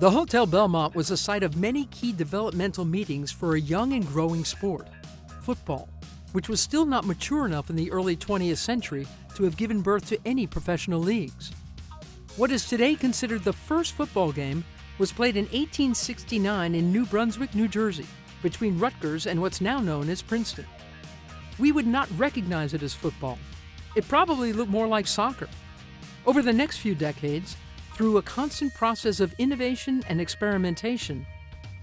The Hotel Belmont was the site of many key developmental meetings for a young and growing sport, football, which was still not mature enough in the early 20th century to have given birth to any professional leagues. What is today considered the first football game was played in 1869 in New Brunswick, New Jersey, between Rutgers and what's now known as Princeton. We would not recognize it as football. It probably looked more like soccer. Over the next few decades, through a constant process of innovation and experimentation,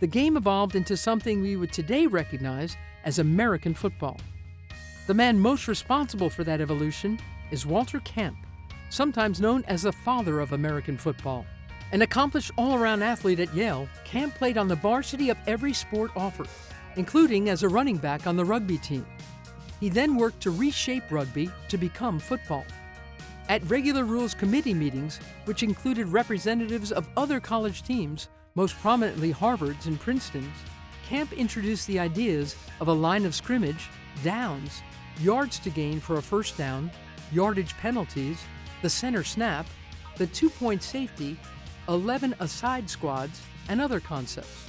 the game evolved into something we would today recognize as American football. The man most responsible for that evolution is Walter Camp, sometimes known as the father of American football. An accomplished all-around athlete at Yale, Camp played on the varsity of every sport offered, including as a running back on the rugby team. He then worked to reshape rugby to become football. At regular rules committee meetings, which included representatives of other college teams, most prominently Harvard's and Princeton's, Camp introduced the ideas of a line of scrimmage, downs, yards to gain for a first down, yardage penalties, the center snap, the two-point safety, 11 aside squads, and other concepts.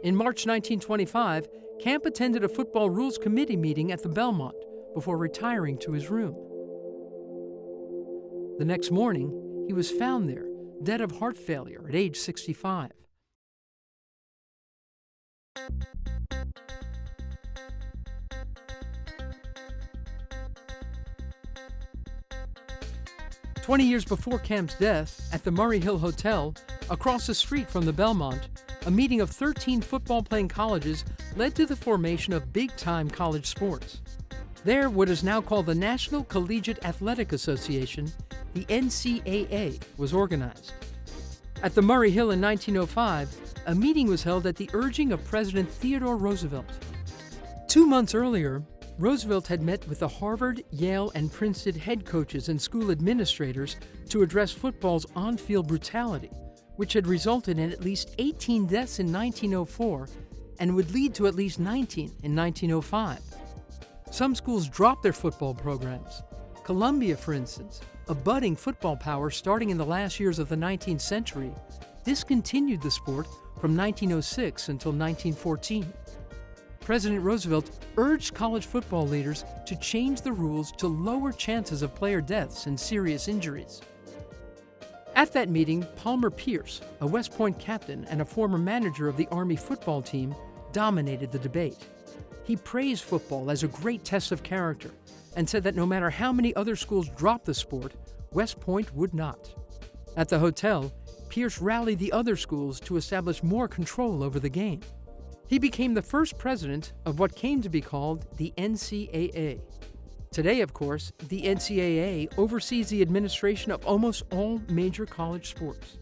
In March 1925, Camp attended a football rules committee meeting at the Belmont before retiring to his room. The next morning, he was found there, dead of heart failure at age 65. "20 years before Camp's death, at the Murray Hill Hotel, across the street from the Belmont, a meeting of 13 football-playing colleges led to the formation of big-time college sports. There, what is now called the National Collegiate Athletic Association, the NCAA, was organized. At the Murray Hill in 1905, a meeting was held at the urging of President Theodore Roosevelt. 2 months earlier, Roosevelt had met with the Harvard, Yale, and Princeton head coaches and school administrators to address football's on-field brutality, which had resulted in at least 18 deaths in 1904 and would lead to at least 19 in 1905. Some schools dropped their football programs. Columbia, for instance, a budding football power starting in the last years of the 19th century, discontinued the sport from 1906 until 1914. President Roosevelt urged college football leaders to change the rules to lower chances of player deaths and serious injuries. At that meeting, Palmer Pierce, a West Point captain and a former manager of the Army football team, dominated the debate. He praised football as a great test of character and said that no matter how many other schools dropped the sport, West Point would not. At the hotel, Pierce rallied the other schools to establish more control over the game. He became the first president of what came to be called the NCAA. Today, of course, the NCAA oversees the administration of almost all major college sports.